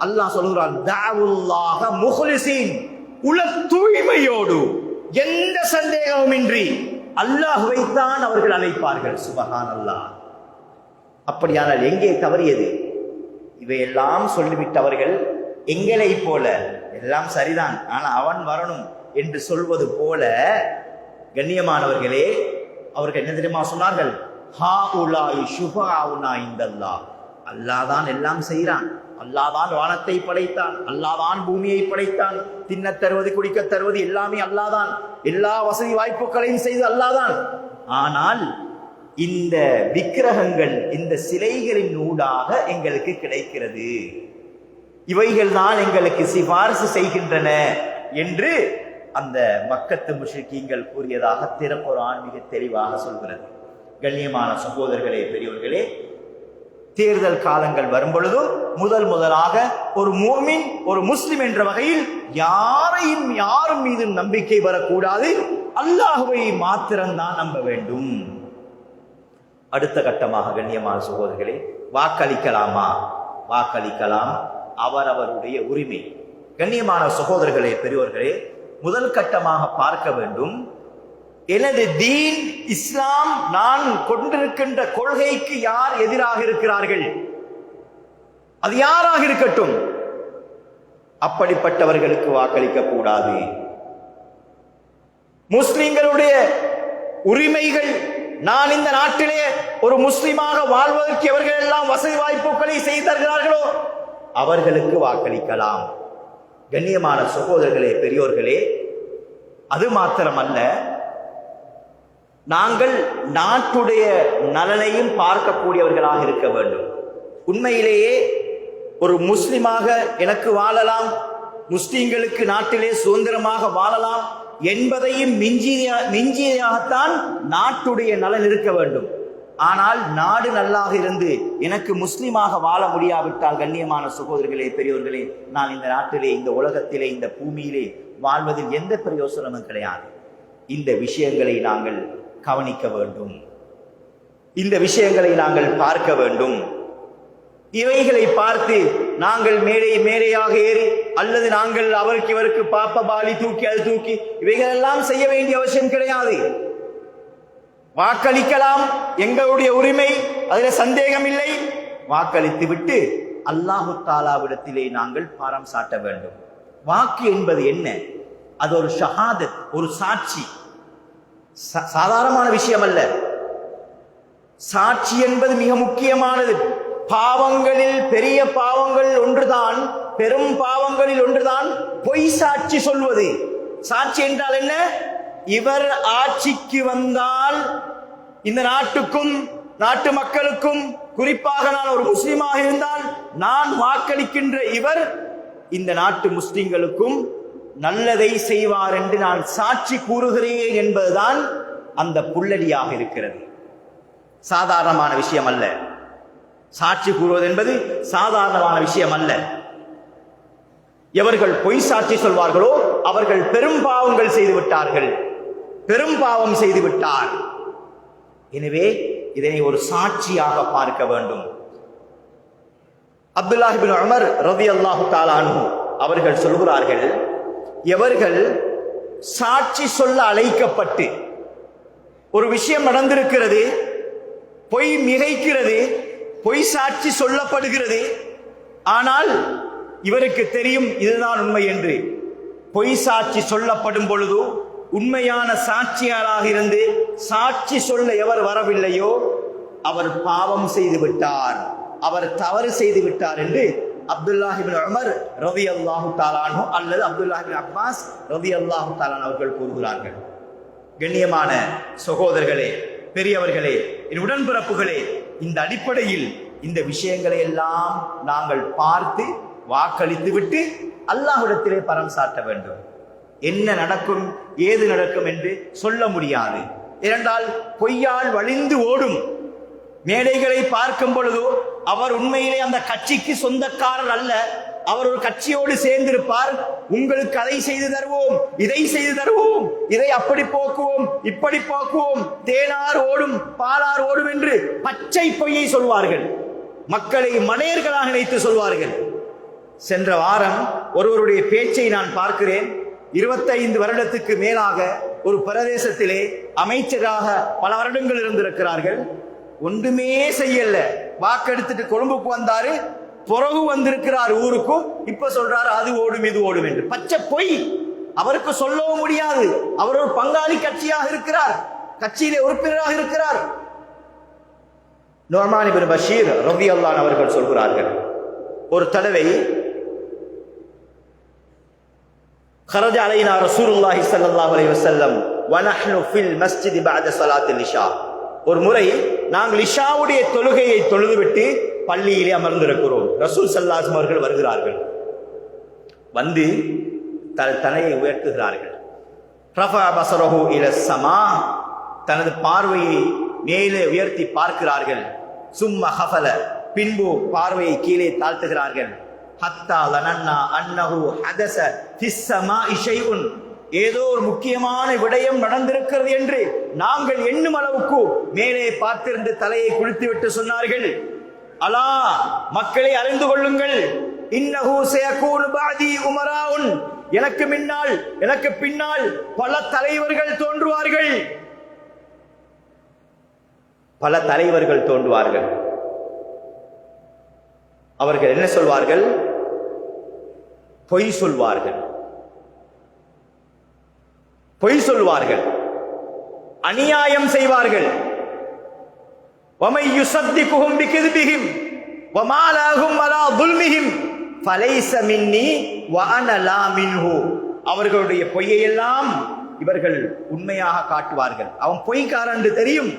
அல்லாஹ் சொல்கிறான் தஅவுல்லாஹ முஹ்லிஸீன், உல தூய்மையோடு எந்த சந்தேகமுமின்றி அல்லாஹ்வை தான் அவர்கள் அழைப்பார்கள். சுப்ஹானல்லாஹ். அப்படியானால் எங்கே தவறியது? இவையெல்லாம் சொல்லிவிட்டவர்கள் எங்களை போல எல்லாம் சரிதான், ஆனா அவன் வரணும் என்று சொல்வது போல, கண்ணியமானவர்களே, அவர்கள் என்ன தெரியுமா சொன்னார்கள்? ஹாஉலாஇ ஷுஃபஆஉனா இந்தல்லாஹ். அல்லாஹ் தான் எல்லாம் செய்கிறான், அல்லாஹ் தான் வானத்தை படைத்தான், அல்லாஹ் தான் பூமியை படைத்தான், தின்ன தருவது குடிக்க தருவது எல்லாமே அல்லாஹ் தான், எல்லா வசதி வாய்ப்புகளையும் செய்து அல்லாஹ் தான். ஆனால் இந்த விக்கிரகங்கள், இந்த சிலைகளின் ஊடாக எங்களுக்கு கிடைக்கிறது, இவைகள் தான் எங்களுக்கு சிபாரிசு செய்கின்றன என்று அந்த மக்கத்து முஷ்ரிக்கீங்கள் கூறியதாக திருக்குர்ஆன் மிக தெளிவாக சொல்கிறது. கண்ணியமான சகோதரர்களே, பெரியவர்களே, தேர்தல் காலங்கள் வரும் பொழுது முதலாக ஒரு மூமின், ஒரு முஸ்லிம் என்ற வகையில் யாரும் மீது நம்பிக்கை வரக்கூடாது, அல்லாஹ்வை மாத்திரம்தான் நம்ப வேண்டும். அடுத்த கட்டமாக கண்ணியமான சகோதரர்களே, வாக்களிக்கலாமா? வாக்களிக்கலாம், அவரவருடைய உரிமை. கண்ணியமான சகோதரர்களே, பெரியோர்களே, முதல் கட்டமாக பார்க்க வேண்டும், எனது தீன் இஸ்லாம், நான் கொண்டிருக்கின்ற கொள்கைக்கு யார் எதிராக இருக்கிறார்கள், அது யாராக இருக்கட்டும், அப்படிப்பட்டவர்களுக்கு வாக்களிக்க கூடாது. முஸ்லிம்களுடைய உரிமைகள், நான் இந்த நாட்டிலே ஒரு முஸ்லிமாக வாழ்வதற்கு எவர்கள் எல்லாம் வசதி வாய்ப்புகளை செய்து தருகிறார்களோ அவர்களுக்கு வாக்களிக்கலாம். கண்ணியமான சகோதரர்களே, பெரியோர்களே, அது மாத்திரமல்ல, நாங்கள் நாட்டுடைய நலனையும் பார்க்கக்கூடியவர்களாக இருக்க வேண்டும். உண்மையிலேயே ஒரு முஸ்லிமாக எனக்கு வாழலாம், முஸ்லிம்களுக்கு நாட்டிலே சுதந்திரமாக வாழலாம் என்பதையும் மிஞ்சியாகத்தான் நாட்டுடைய நலன் இருக்க வேண்டும். ஆனால் நாடு நல்லாக இருந்து எனக்கு முஸ்லிமாக வாழ முடியாவிட்டால், கண்ணியமான சகோதரர்களே, பெரியோர்களே, நான் இந்த நாட்டிலே, இந்த உலகத்திலே, இந்த பூமியிலே வாழ்வதில் எந்த பிரயோசனமும் கிடையாது. இந்த விஷயங்களை நாங்கள் கவனிக்க வேண்டும், இந்த விஷயங்களை நாங்கள் பார்க்க வேண்டும். இவைகளை பார்த்து நாங்கள் மேடையாக ஏறி, அல்லது நாங்கள் அவருக்கு இவருக்கு பாப்ப பாலி தூக்கி அது தூக்கி இவைகளெல்லாம் செய்ய வேண்டிய அவசியம் கிடையாது. வாக்களிக்கலாம், எங்களுடைய உரிமை, அதில் சந்தேகம் இல்லை. வாக்களித்து விட்டு அல்லாஹு தஆலாவிடத்திலே நாங்கள் பாரம் சாட்ட வேண்டும். வாக்கு என்பது என்ன? அது ஒரு ஷஹாதத், ஒரு சாட்சி, சாதாரணமான விஷயம் அல்ல. சாட்சி என்பது மிக முக்கியமானது. பாவங்களில் பெரிய பாவங்கள் ஒன்றுதான், பெரும் பாவங்களில் ஒன்றுதான் பொய் சாட்சி சொல்வது. சாட்சி என்றால் என்ன? இவர் ஆட்சிக்கு வந்தால் இந்த நாட்டுக்கும் நாட்டு மக்களுக்கும், குறிப்பாக நான் ஒரு முஸ்லிமாக இருந்தால், நான் வாக்களிக்கின்ற இவர் இந்த நாட்டு முஸ்லிம்களுக்கும் நல்லதை செய்வார் என்று நான் சாட்சி கூறுகிறேன் என்பதுதான் அந்த புல்லடியாக இருக்கிறது. சாதாரணமான விஷயம் அல்ல. சாட்சி கூறுவது என்பது சாதாரணமான விஷயம் அல்ல. எவர்கள் பொய் சாட்சி சொல்வார்களோ அவர்கள் பெரும் பாவங்கள் செய்து விட்டார்கள். பெரும் பாவம் செய்து விட்டார். எனவே இதனை ஒரு சாட்சியாக பார்க்க வேண்டும். அப்துல்லாஹ் இப்னு உமர் ரலியல்லாஹு தஆலா அன்ஹு அவர்கள் சொல்கிறார்கள், எவர்கள் சாட்சி சொல்ல அழைக்கப்பட்டு ஒரு விஷயம் நடந்திருக்கிறது, பொய் மிகைக்கிறது, பொய் சாட்சி சொல்லப்படுகிறது, ஆனால் இவருக்கு தெரியும் இதுதான் உண்மை என்று, பொய் சாட்சி சொல்லப்படும் பொழுது உண்மையான சாட்சியாளராக இருந்து சாட்சி சொல்ல எவர் வரவில்லையோ அவர் பாவம் செய்து விட்டார், அவர் தவறு செய்து விட்டார் என்று அப்துல்லாஹ் இப்னு உமர் ரலியல்லாஹு தஆலா அன்ஹு அல்லது அப்துல்லாஹ் இப்னு அப்பாஸ் ரலியல்லாஹு தஆலா அவர்கள் கூறுகிறார்கள். கண்ணியமான சகோதரர்களே, பெரியவர்களே, என் உடன்பிறப்புகளே, இந்த அடிப்படையில் இந்த விஷயங்களை எல்லாம் நாங்கள் பார்த்து வாக்களித்து விட்டு அல்லாஹ்விடத்திலே பரம் சாட்ட வேண்டும். என்ன நடக்கும் ஏது நடக்கும் என்று சொல்ல முடியாது. இரண்டால் பொய்யால் வழிந்து ஓடும் மேடைகளை பார்க்கும் பொழுது அவர் உண்மையிலே அந்த கட்சிக்கு சொந்தக்காரர் அல்ல, அவர் ஒரு கட்சியோடு சேர்ந்திருப்பார். உங்களுக்கு அதை செய்து தருவோம், இதை செய்து தருவோம், இதை அப்படி போக்குவோம், இப்படி போக்குவோம், தேனார் ஓடும் பாலார் ஓடும் என்று பச்சை பொய்யை சொல்வார்கள். மக்களை மடையர்களாக நினைத்து சொல்வார்கள். சென்ற வாரம் ஒருவருடைய பேச்சை நான் பார்க்கிறேன். 25 வருடத்துக்கு மேலாக ஒரு பிரதேசத்திலே அமைச்சராக பல வருடங்கள் இருந்திருக்கிறார்கள். ஒன்றுமே செய்யல. வாக்கெடுத்துட்டு கொழும்புக்கு வந்தாரு, பிறகு வந்திருக்கிறார் ஊருக்கும், இப்ப சொல்றாரு அது ஓடும் இது ஓடும் என்று. பச்சை பொய். அவருக்கு சொல்லவும் முடியாது. அவர் ஒரு பங்காளி கட்சியாக இருக்கிறார், கட்சியிலே உறுப்பினராக இருக்கிறார். நுஅமான் இப்னு பஷீர் ரலியல்லாஹு அன்ஹு அவர்கள் சொல்கிறார்கள், ஒரு தடவை خرج علينا رسول الله صلى الله عليه وسلم ونحن في المسجد بعد صلاة العشاء. ஒரு முறை நாங்கள் இஷாவுடைய தொழுகையை தொழுதுவிட்டு பள்ளியிலே அமர்ந்திருக்கிறோம். ரசூல் ஸல்லல்லாஹு அலைஹி வஸல்லம் அவர்கள் வருகிறார்கள். வந்து தலையை உயர்த்துகிறார்கள். ரஃபா பஸரஹு இலா ஸமா, தனது பார்வையை மேலே உயர்த்தி பார்க்கிறார்கள். சும்ம ஹஃபல, பின்பு பார்வையை கீழே தாழ்த்துகிறார்கள். ஹத்தா லனன்னா அன்னஹு ஹதஸ ஃபிஸ் ஸமாஇ ஷைஉன், ஏதோ ஒரு முக்கியமான விடயம் நடந்திருக்கிறது என்று நாங்கள் எண்ணும் அளவுக்கு மேலே பார்த்திருந்து தலையை குளித்துவிட்டு சொன்னார்கள், அலா மக்களை அறிந்து கொள்ளுங்கள், இன்னஹு சயகூனு பஅதி உமராஉன், எனக்கு முன்னால் எனக்கு பின்னால் பல தலைவர்கள் தோன்றுவார்கள், பல தலைவர்கள் தோன்றுவார்கள். அவர்கள் என்ன சொல்வார்கள்? பொய் சொல்வார்கள், பொய் சொல்வார்கள், அநியாயம் செய்வார்கள். وَمَن يُصَدِّقُهُم بِكَذِبِهِمْ وَمَا لَهُمْ عَلَى ظُلْمِهِمْ فَلَيْسَ مِنِّي وَأَنَا لَا مِنْهُ. அவர்களுடைய பொய்யை எல்லாம் இவர்கள் உண்மையாக காட்டுவார்கள். அவன் பொய்க்காரன் என்று தெரியும்,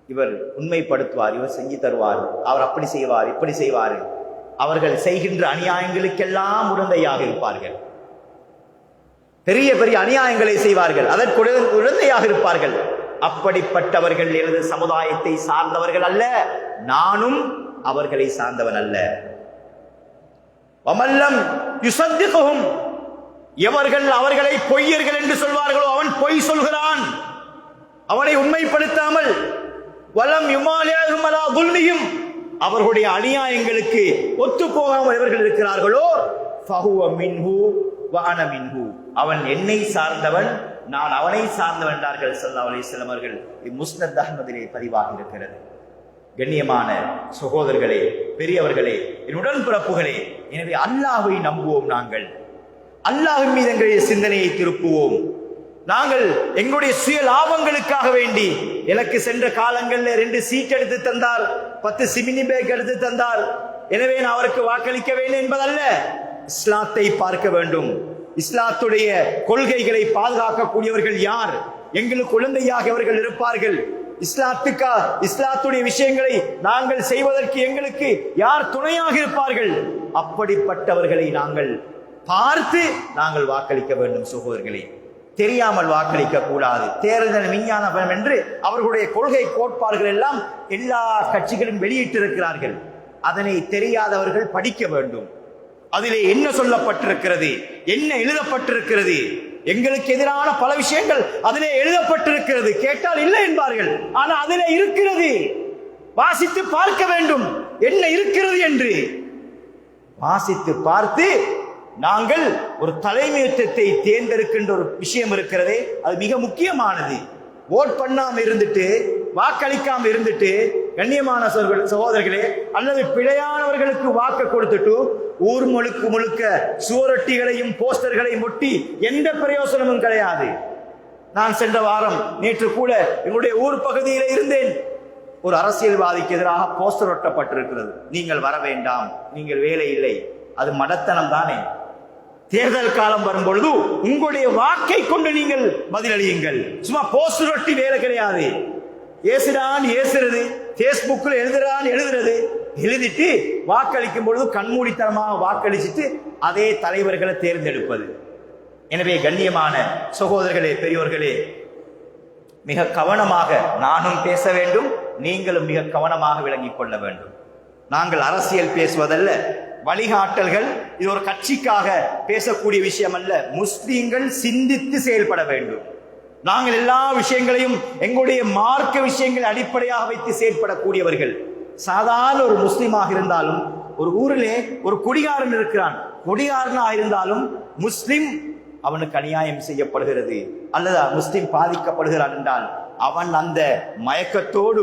இவர் உண்மைப்படுத்துவார், இவர் செஞ்சு தருவார், அவர் அப்படி செய்வார் இப்படி செய்வார். அவர்கள் செய்கின்ற அநியாயங்களுக்கெல்லாம் உடந்தையாக இருப்பார்கள். பெரிய பெரிய அநியாயங்களை செய்வார்கள், அதற்கு உடந்தையாக இருப்பார்கள். அப்படிப்பட்டவர்கள் எனது சமுதாயத்தை சார்ந்தவர்கள் அல்ல, நானும் அவர்களை சார்ந்தவன் அல்ல. வமல்லம் யுஸத்திகுஹும், எவர்கள் அவர்களை பொய்யர்கள் என்று சொல்வார்களோ அவன் பொய் சொல்கிறான், அவனை உண்மைப்படுத்தாமல். வலம் யுமாலிஹும் அலா துல்மிஹிம், அவர்களுடைய அநியாயங்களுக்கு ஒத்து போகாமல் இவர்கள் இருக்கிறார்களோ ஃபஹுவ மின்ஹு வ அன மின்ஹு, அவன் என்னை சார்ந்தவன் நான் அவனை சார்ந்தவன் என்றார்கள் ஸல்லல்லாஹு அலைஹி வஸல்லம் அவர்கள். முஸ்னத் அஹ்மதிலே பதிவாகி இருக்கிறது. கண்ணியமான சகோதரர்களே, பெரியவர்களே, என் உடன்பிறப்புகளே, எனவே அல்லாஹ்வை நம்புவோம். நாங்கள் அல்லாஹ்வின் மீது எங்களுடைய சிந்தனையை திருப்புவோம். நாங்கள் எங்களுடைய சுய லாபங்களுக்காக வேண்டி, எனக்கு சென்ற காலங்களில் 2 சீட் எடுத்து தந்தார், 10 சிமினி பேக் எடுத்து தந்தார், எனவே நான் அவருக்கு வாக்களிக்க வேண்டும் என்பதல்ல. இஸ்லாத்தை பார்க்க வேண்டும். இஸ்லாத்துடைய கொள்கைகளை பாதுகாக்கக்கூடியவர்கள் யார்? எங்களுக்கு குழந்தையாக அவர்கள் இருப்பார்கள். இஸ்லாத்துடைய விஷயங்களை நாங்கள் செய்வதற்கு எங்களுக்கு யார் துணையாக இருப்பார்கள்? அப்படிப்பட்டவர்களை நாங்கள் பார்த்து நாங்கள் வாக்களிக்க வேண்டும். சகோதரர்களே, தெரியாமல் வாக்களிக்க கூடாது. தேர்தல் விஞ்ஞானம் என்று அவர்களுடைய கொள்கை கோட்பாடுகள் எல்லாம் எல்லா கட்சிகளும் வெளியிட்டிருக்கிறார்கள். அதனை தெரியாதவர்கள் படிக்க வேண்டும். அதிலே என்ன சொல்லப்பட்டிருக்கிறது, என்ன எழுதப்பட்டிருக்கிறது, எங்களுக்கு எதிரான பல விஷயங்கள் அதிலே எழுதப்பட்டிருக்கிறது, கேட்டால் இல்லை என்பார்கள். ஆனால் அதிலே இருக்கிறது, வாசித்து பார்க்க வேண்டும் என்ன இருக்கிறது என்று. வாசித்து பார்த்து நாங்கள் ஒரு தலைமைத்துவத்தை தேர்ந்தெடுக்கின்ற ஒரு விஷயம் இருக்கிறதே, அது மிக முக்கியமானது. ஓட் பண்ணாம இருந்துட்டு, வாக்களிக்காம இருந்துட்டு, கண்ணியமான சகோதரர்களே, அல்லது பிழையானவர்களுக்கு வாக்கு கொடுத்துட்டு ஊர் முழுக்க சுவரொட்டிகளையும் போஸ்டர்களையும் ஒட்டி எந்த பிரயோசனமும் கிடையாது. நான் சென்ற வாரம் நேற்று கூட எங்களுடைய ஊர் பகுதியிலே இருந்தேன். ஒரு அரசியல்வாதிக்கு எதிராக போஸ்டர் ஒட்டப்பட்டிருக்கிறது, நீங்கள் வர வேண்டாம், நீங்கள் வேலை இல்லை. அது மடத்தனம் தானே? தேர்தல் காலம் வரும் பொழுது உங்களுடைய வாக்கை கொண்டு நீங்கள் பதிலளியுங்கள். சும்மா போஸ்டர் ஒட்டி வேலை கிடையாது. ஏசுறது, பேஸ்புக்கில் எழுதுறது, எழுதிட்டு வாக்களிக்கும் பொழுது கண்மூடித்தனமாக வாக்களிச்சுட்டு அதே தலைவர்களை தேர்ந்தெடுப்பது. எனவே கண்ணியமான சகோதரர்களே, பெரியோர்களே, மிக கவனமாக நானும் பேச வேண்டும், நீங்களும் மிக கவனமாக விளங்கிக் கொள்ள வேண்டும். நாங்கள் அரசியல் பேசுவதல்ல, வழிகாட்டல்கள். இது ஒரு கட்சிக்காக பேசக்கூடிய விஷயம் அல்ல. முஸ்லீம்கள் சிந்தித்து செயல்பட வேண்டும். நாங்கள் எல்லா விஷயங்களையும் எங்களுடைய மார்க்க விஷயங்களை அடிப்படையாக வைத்து செயல்படக்கூடியவர்கள். சாதாரண ஒரு முஸ்லீமாக இருந்தாலும், ஒரு ஊரிலே ஒரு குடிகாரன் இருக்கிறான், குடிகாரனாக இருந்தாலும் முஸ்லிம் அவனுக்கு அநியாயம் செய்யப்படுகிறது அல்லது முஸ்லிம் பாதிக்கப்படுகிறான் என்றால் அவன் அந்த மயக்கத்தோடு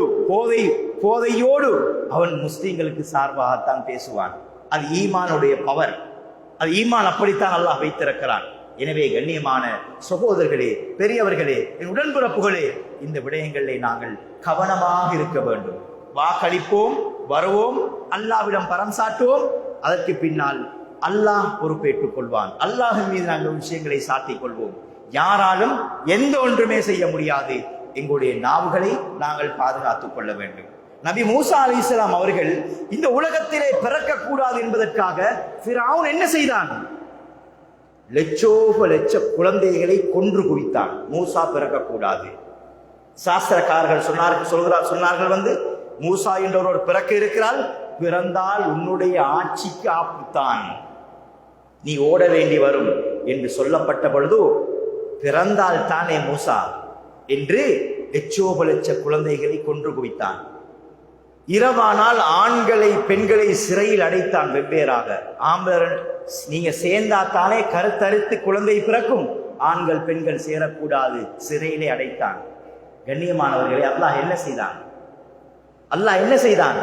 போதையோடு அவன் முஸ்லிம்களுக்கு சார்பாகத்தான் பேசுவான். அது ஈமானுடைய பவர். அது ஈமான் அப்படித்தான் அல்லாஹ் வைத்திருக்கிறான். எனவே கண்ணியமான சகோதரர்களே, பெரியவர்களே, என் உடன்பிறப்புகளே, இந்த விடயங்களிலே நாங்கள் கவனமாக இருக்க வேண்டும். வாக்களிப்போம், வருவோம், அல்லாஹ்விடம் பரம் சாட்டுவோம். அதற்கு பின்னால் அல்லாஹ் பொறுப்பேற்றுக் கொள்வான். அல்லாஹின் மீது நாங்கள் விஷயங்களை சாட்டிக் கொள்வோம். யாராலும் எந்த ஒன்றுமே செய்ய முடியாது. எங்களுடைய நாவுகளை நாங்கள் பாதுகாத்துக் கொள்ள வேண்டும். நபி மூசா அலைஹிஸ்ஸலாம் அவர்கள் இந்த உலகத்திலே பிறக்கக்கூடாது என்பதற்காக ஃபிரௌன் என்ன செய்தான்? லட்ச குழந்தைகளை கொன்று குவித்தான். மூசா பிறக்கக்கூடாது. சாஸ்திரக்காரர்கள் சொன்னார்கள் மூசா என்ற ஒரு பிறக்க இருக்கிறாள், பிறந்தால் உன்னுடைய ஆட்சிக்கு ஆப்புத்தான், நீ ஓட வேண்டி வரும் என்று சொல்லப்பட்ட பொழுது பிறந்தால் தானே மூசா என்று லட்ச குழந்தைகளை கொன்று குவித்தான். இரவானால் ஆண்களை பெண்களை சிறையில் அடைத்தான் வெவ்வேறாக. ஆம்பளர் நீங்க சேர்ந்தாத்தானே கருத்தறுத்து குழந்தை பிறக்கும், ஆண்கள் பெண்கள் சேரக்கூடாது, சிறையிலே அடைத்தான். கண்ணியமானவர்களே, அல்லாஹ் என்ன செய்தான்?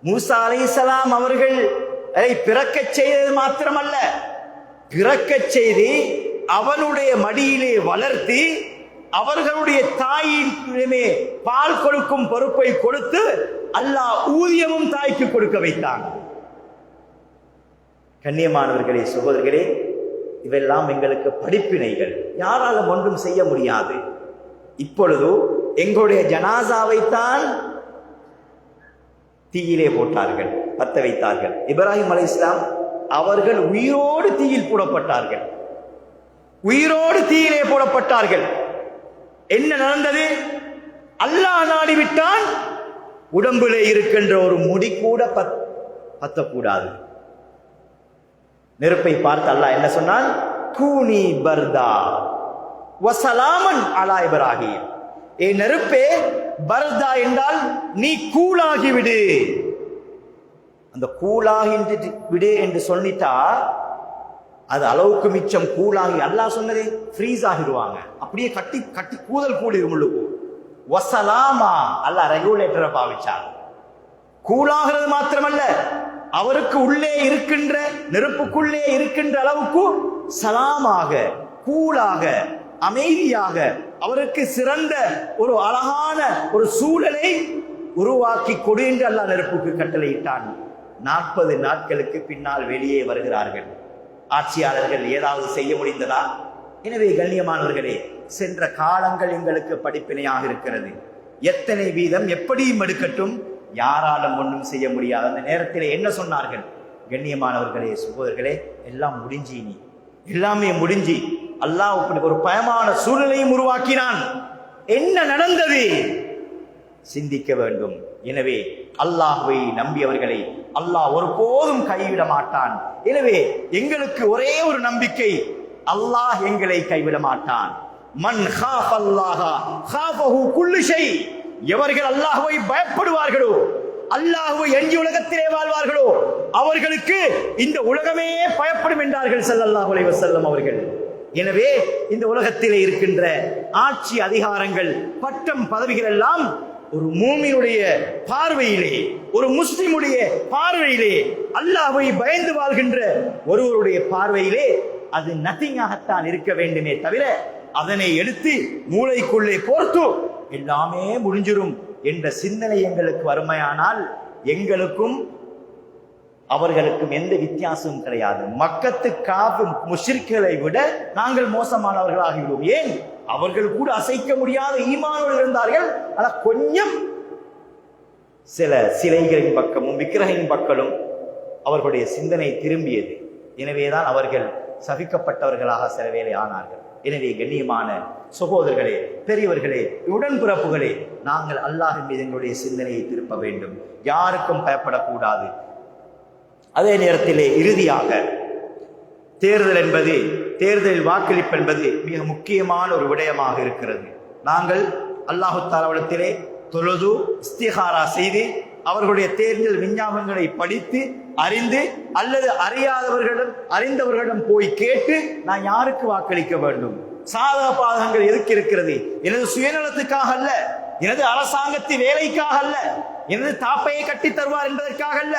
மூசா அலைஹிஸ்ஸலாம் அவர்கள் பிறக்க செய்தது மாத்திரமல்ல, பிறக்க செய்து அவனுடைய மடியிலே வளர்த்தி அவர்களுடைய தாயினமே பால் கொடுக்கும் பொறுப்பை கொடுத்து அல்லாஹ் ஊதியமும் தாய்க்கு கொடுக்க வைத்தான். கண்ணியமானவர்களே, சகோதரர்களே, இவெல்லாம் எங்களுக்கு படிப்பினைகள். யாராலும் ஒன்றும் செய்ய முடியாது. இப்பொழுது எங்களுடைய ஜனாசாவைத்தான் தீயிலே போட்டார்கள், பத்த வைத்தார்கள். இப்ராஹிம் அலைஹிஸ்ஸலாம் அவர்கள் உயிரோடு தீயில் போடப்பட்டார்கள். உயிரோடு தீயிலே போடப்பட்டார்கள். என்ன நடந்தது? அல்லாஹ் நாடிவிட்டான், உடம்பிலே இருக்கின்ற ஒரு முடி கூட பத்தக்கூடாது. நெருப்பை பார்த்து அல்லாஹ் என்ன சொன்னான்? கூனி பர்தா வசலாமன் அலா இப்ராஹிம். ஏ நெருப்பே, பர்தா என்றால் நீ கூலாகி விடு. அந்த கூலாகி விடு என்று சொல்லிட்டா அது அளவுக்கு மிச்சம் கூலாகி, அல்லாஹ் சொன்னதே ஃப்ரீஸ் ஆகிடுவாங்க, அப்படியே கட்டி கூதல் கூடிரும். வசலாமா, அல்லாஹ் ரெகுலேட்டரை பாவிச்சார். கூலாகிறது மாத்திரமல்ல, அவருக்கு உள்ளே இருக்கின்ற நெருப்புக்குள்ளே இருக்கின்ற அளவுக்கு சலாமாக, கூலாக, அமைதியாக, அவருக்கு சிறந்த ஒரு அழகான ஒரு சூழலை உருவாக்கி கொடு என்று அல்லாஹ் நெருப்புக்கு கட்டளையிட்டான். 40 நாட்களுக்கு பின்னால் வெளியே வருகிறார்கள். ஆட்சியாளர்கள் ஏதாவது செய்ய முடிந்ததா? எனவே கண்ணியமானவர்களே, சென்ற காலங்கள் எங்களுக்கு படிப்பினையாக இருக்கிறது. எத்தனை வீதம் எப்படியும் எடுக்கட்டும், யாராலும் ஒன்றும் செய்ய முடியாது. அந்த நேரத்தில் என்ன சொன்னார்கள்? கண்ணியமானவர்களே, சகோதரர்களே, எல்லாம் எல்லாமே முடிஞ்சி அல்லாஹ் ஒரு பயமான சூழ்நிலையும் உருவாக்கினான். என்ன நடந்தது? சிந்திக்க வேண்டும். எனவே அல்லாஹ்வை நம்பியவர்களை அல்லாஹ் ஒருபோதும் கைவிட மாட்டான். எனவே எங்களுக்கு ஒரே ஒரு நம்பிக்கை, அல்லாஹ் எங்களை கைவிட மாட்டான். மன் காஃபல்லாஹ காஃபஹு குல்லு ஷை. எவர்கள் அல்லாஹ்வை பயப்படுவார்களோ, அல்லாஹ்வை எஞ்சி உலகத்திலே வாழ்வார்களோ, அவர்களுக்கு இந்த உலகமே பயப்படும் என்றார்கள் ஸல்லல்லாஹு அலைஹி வஸல்லம் அவர்கள். எனவே இந்த உலகத்திலே இருக்கின்ற ஆட்சி அதிகாரங்கள், பட்டம், பதவிகள் எல்லாம் ஒரு மூமினுடைய பார்வையிலே, ஒரு முஸ்லிமுடைய பார்வையிலே, அல்லாஹ்வை பயந்து வாழ்கின்ற ஒருவருடைய பார்வையிலே அது நத்திங்காகத்தான் இருக்க வேண்டுமே தவிர அதனை எடுத்து மூளைக்குள்ளே போர்த்து எல்லாமே முடிஞ்சிரும் என்ற சிந்தனை எங்களுக்கு வறுமையானால் எங்களுக்கும் அவர்களுக்கும் எந்த வித்தியாசமும் கிடையாது. மக்கத்து காஃபிர் முஷ்ரிக்களை விட நாங்கள் மோசமானவர்களாகிவிடுவோம். ஏன்? அவர்கள் கூட அசைக்க முடியாத ஈமானோடு இருந்தார்கள். ஆனால் கொஞ்சம் சில சிலைகளின் பக்கமும் விக்கிரகின் பக்கமும் அவர்களுடைய சிந்தனை திரும்பியது. எனவேதான் அவர்கள் சபிக்கப்பட்டவர்களாக சில வேளை ஆனார்கள். எனவே கண்ணியமான சகோதரர்களே, பெரியவர்களே, உடன்பிறப்புகளே, நாங்கள் அல்லாஹ்வின் மீது எங்களுடைய சிந்தனையை திருப்ப வேண்டும். யாருக்கும் பயப்படக்கூடாது. அதே நேரத்திலே இறுதியாக தேர்தலில் வாக்களிப்பு என்பது மிக முக்கியமான ஒரு விடயமாக இருக்கிறது. நாங்கள் அல்லாஹு தஆலாவிடத்திலே தொழுது இஸ்திகாரா செய்து அவர்களுடைய தேர்தல் விஞ்ஞாபனங்களை படித்து அறிந்து அல்லது அறிந்தவர்களிடம் போய் கேட்டு நான் யாருக்கு வாக்களிக்க வேண்டும், சாதக பாதகங்கள் எதுக்கு இருக்கிறது, எனது சுயநலத்துக்காக அல்ல, எனது அரசாங்கத்தின் வேலைக்காக அல்ல, எனது தாப்பையை கட்டி தருவார் என்பதற்காக அல்ல,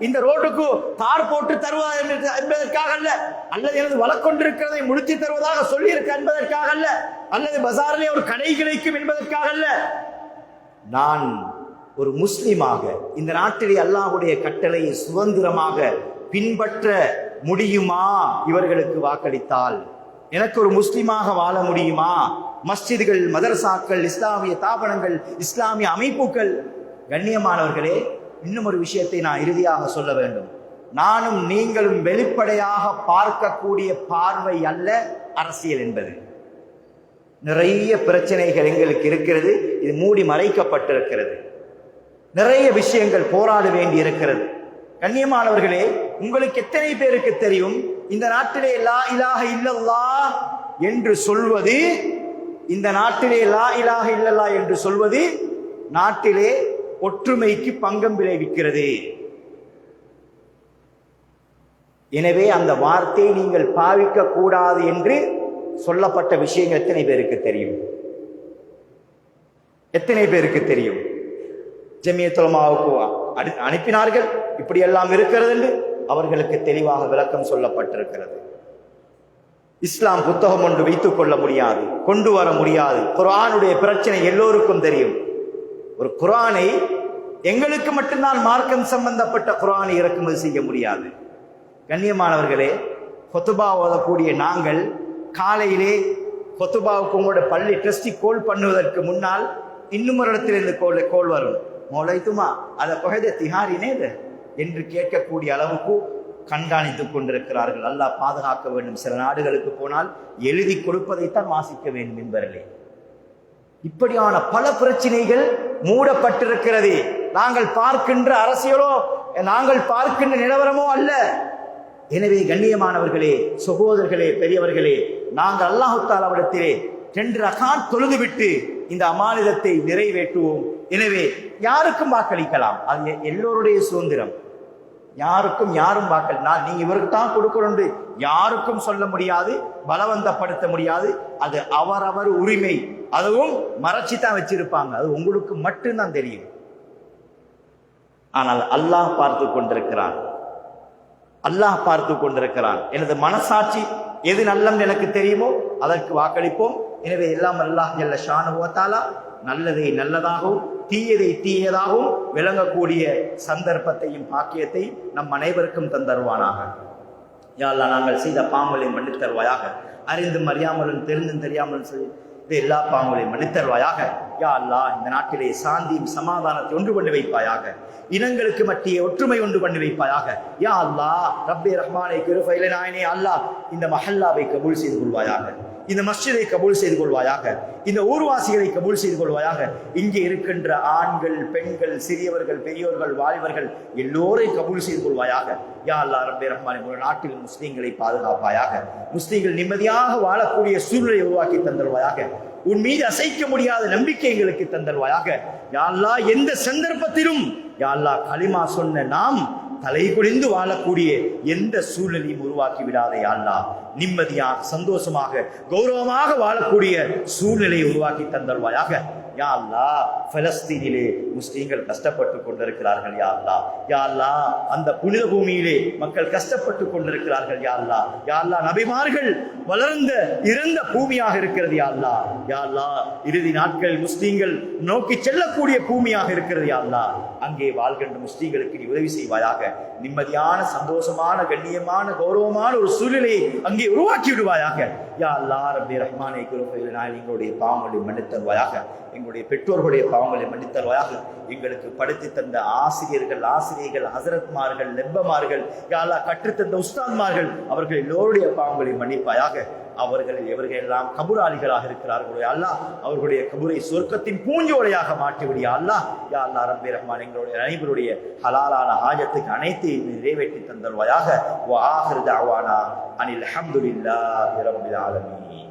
இந்த ரோட்டுக்கு தார் போட்டு தருவார் என்பதற்காக அல்ல, அல்லது எனது வழக்கொண்டிருக்கிறதை முடித்து தருவதாக சொல்லி இருக்க என்பதற்காக அல்ல, அல்லது பஜாரிலே ஒரு கடை கிடைக்கும் என்பதற்காக அல்ல. நான் ஒரு முஸ்லிமாக இந்த நாட்டிலே அல்லாஹ்வுடைய கட்டளையை சுதந்திரமாக பின்பற்ற முடியுமா? இவர்களுக்கு வாக்களித்தால் எனக்கு ஒரு முஸ்லிமாக வாழ முடியுமா? மஸ்ஜிதுகள், மதரசாக்கள், இஸ்லாமிய தாபனங்கள், இஸ்லாமிய அமைப்புகள். கண்ணியமானவர்களே, இன்னும் ஒரு விஷயத்தை நான் இறுதியாக சொல்ல வேண்டும். நானும் நீங்களும் வெளிப்படையாக பார்க்கக்கூடிய பார்வை அல்ல அரசியல் என்பது. நிறைய பிரச்சனைகள் எங்களுக்கு இருக்கிறது. இது மூடி மறைக்கப்பட்டிருக்கிறது. நிறைய விஷயங்கள் போராட வேண்டி இருக்கிறது. கண்ணியமானவர்களே, உங்களுக்கு எத்தனை பேருக்கு தெரியும் இந்த நாட்டிலே லா இலாஹ இல்லல்லாஹ் என்று சொல்வது, இந்த நாட்டிலே லா இலாஹ இல்லல்லாஹ் என்று சொல்வது நாட்டிலே ஒற்றுமைக்கு பங்கம் விளைவிக்கிறது. எனவே அந்த வார்த்தையை நீங்கள் பாவிக்க கூடாது என்று சொல்லப்பட்ட விஷயங்கள் எத்தனை பேருக்கு தெரியும்? எத்தனை பேருக்கு தெரியும்? ஜமியத்துல் உலமாவுக்கு அனுப்பினார்கள். இப்படி எல்லாம் இருக்கிறது என்று அவர்களுக்கு தெளிவாக விளக்கம் சொல்லப்பட்டிருக்கிறது. இஸ்லாம் புத்தகம் ஒன்று வைத்துக் கொள்ள முடியாது, கொண்டு வர முடியாது. குர்ஆனுடைய பிரச்சனை எல்லோருக்கும் தெரியும். ஒரு குர்ஆனை எங்களுக்கு மட்டும்தான் மார்க்கம் சம்பந்தப்பட்ட குர்ஆனை இறக்குமதி செய்ய முடியாது. கண்ணியமானவர்களே, கொத்துபா ஓதக்கூடிய நாங்கள் காலையிலே கொத்துபாவுக்கு உங்களோட பள்ளி ட்ரஸ்டி கோல் பண்ணுவதற்கு முன்னால் இன்னும் ஒரு இடத்திலிருந்து கோல் வரும். மௌலைத்துமா அதை பகத திஹாரினே என்று கேட்கக்கூடிய அளவுக்கு கண்காணித்துக் கொண்டிருக்கிறார்கள். அல்லாஹ் பாதுகாக்க வேண்டும். சில நாடுகளுக்கு போனால் எழுதி கொடுப்பதைத்தான் வாசிக்க வேண்டும் என்பவர்களே. இப்படியான பல பிரச்சனைகள் மூடப்பட்டிருக்கிறது. நாங்கள் பார்க்கின்ற அரசியலோ, நாங்கள் பார்க்கின்ற நிலவரமோ அல்ல. எனவே கண்ணியமானவர்களே, சகோதரர்களே, பெரியவர்களே, நாங்கள் அல்லாஹ் தஆலாவிடத்திலே 2 ரகாத் தொழுதுவிட்டு இந்த அமானிதத்தை நிறைவேற்றுவோம். எனவே யாருக்கும் வாக்களிக்கலாம், அது எல்லோருடைய சுதந்திரம். யாருக்கும் யாரும் வாக்களினால் நீங்க இவருக்கு தான் கொடுக்கணும் யாருக்கும் சொல்ல முடியாது, பலவந்தப்படுத்த முடியாது. அது அவரவர் உரிமை. அதுவும் மறைச்சி தான் வச்சிருப்பாங்க. அது உங்களுக்கு மட்டும்தான் தெரியும். ஆனால் அல்லாஹ் பார்த்து கொண்டிருக்கிறான். அல்லாஹ் பார்த்து கொண்டிருக்கிறான். எனது மனசாட்சி எது நல்லம் எனக்கு தெரியுமோ அதற்கு வாக்களிப்போம். எனவே எல்லாம் அல்லாஹ் ஜல்ல ஷானுஹு வ தஆலா நல்லதை நல்லதாகவும் தீயதை தீயதாகவும் விளங்கக்கூடிய சந்தர்ப்பத்தையும் பாக்கியத்தையும் நம் அனைவருக்கும் தந்தருவானாக. யா அல்லாஹ், நாங்கள் செய்த பாவங்களை மன்னித்து தருவாயாக. அறிந்தும் அறியாமலும் தெரிந்தும் தெரியாமலும் செய்த எல்லா பாவங்களையும் மன்னித்து தருவாயாக. யா அல்லாஹ், இந்த நாட்டிலே சாந்தியும் சமாதானத்தை ஒன்று பண்ணி வைப்பாயாக. இனங்களுக்கு மத்திய ஒற்றுமை ஒன்று பண்ணி வைப்பாயாக. யா அல்லாஹ், ரப்பே ரஹ்மானே கிருபையிலே நாயனே அல்லாஹ், இந்த மஹல்லாவை கபூல் செய்து கொள்வாயாக. இந்த மஸ்ஜிதை கபூல் செய்து கொள்வாயாக, இந்த ஊர்வாசிகளை கபூல் செய்து கொள்வாயாக. இங்கே இருக்கின்ற ஆண்கள், பெண்கள், சிறியவர்கள், பெரியோர்கள், வாலிபர்கள் எல்லோரையும் கபூல் செய்து கொள்வாயாக. யா அல்லாஹ் ரப்பே ரஹ்மானே, ஒரு நாட்டில் முஸ்லீம்களை பாதுகாப்பாயாக, முஸ்லீம்கள் நிம்மதியாக வாழக்கூடிய சூழ்நிலை உருவாக்கி தந்தருவாயாக. உன் மீது அசைக்க முடியாத நம்பிக்கை எங்களுக்கு தந்தருவாயாக. யா அல்லாஹ் எந்த சந்தர்ப்பத்திலும் யா அல்லாஹ் கலிமா சொன்ன நாம் தலை குனிந்து வாழக்கூடிய எந்த சூழ்நிலையும் உருவாக்கி விடாதே யா அல்லாஹ். நிம்மதியாக, சந்தோஷமாக, கௌரவமாக வாழக்கூடிய சூழ்நிலையை உருவாக்கி தந்தருவாயாக. யா அல்லாஹ், பலஸ்தீனிலே முஸ்லீம்கள் கஷ்டப்பட்டு கொண்டிருக்கிறார்கள் யா அல்லாஹ். யா அல்லாஹ், அந்த புனித பூமியிலே மக்கள் கஷ்டப்பட்டு கொண்டிருக்கிறார்கள் யா அல்லாஹ். யா அல்லாஹ், நபிமார்கள் வளர்ந்த இறந்த பூமியாக இருக்கிறது யா அல்லாஹ். யா அல்லாஹ், இறுதி நாட்கள் முஸ்லீம்கள் நோக்கி செல்லக்கூடிய பூமியாக இருக்கிறது யா அல்லாஹ். அங்கே வாழ்கின்ற முஸ்லீம்களுக்கு நீ உதவி செய்வாயாக. நிம்மதியான, சந்தோஷமான, கண்ணியமான, கௌரவமான ஒரு சூழ்நிலையை அங்கே உருவாக்கி விடுவாயாக. யா அல்லாஹ் ரப்பே ரஹ்மானே, எங்களுடைய பாவங்களை மன்னித்தருவாயாக. எங்களுடைய பெற்றோர்களுடைய பாவங்களை மன்னித்தருவாயாக. எங்களுக்கு படித்து தந்த ஆசிரியர்கள், ஹசரத்மார்கள், லெப்பமார்கள், யா அல்லாஹ் கற்றுத்தந்த உஸ்தாத்மார்கள், அவர்கள் எல்லோருடைய பாவங்களை மன்னிப்பாயாக. அவர்கள் எவர்கள் எல்லாம் கபுராளிகளாக இருக்கிறார்களோ அல்லாஹ், அவர்களுடைய கபுரை சொர்க்கத்தின் பூஞ்சோலையாக மாற்றிவிடியா அல்லாஹ். யா அல்லாஹ் ரப்பே ரஹ்மான், எங்களுடைய அனைவருடைய ஹலாலான ஹாஜத்துக்கு அனைத்தையும் நிறைவேற்றி தந்தருவாயாக. வ ஆகிரு தஅவானா அனில் ஹம்துலில்லாஹி ரப்பில் ஆலமீன்.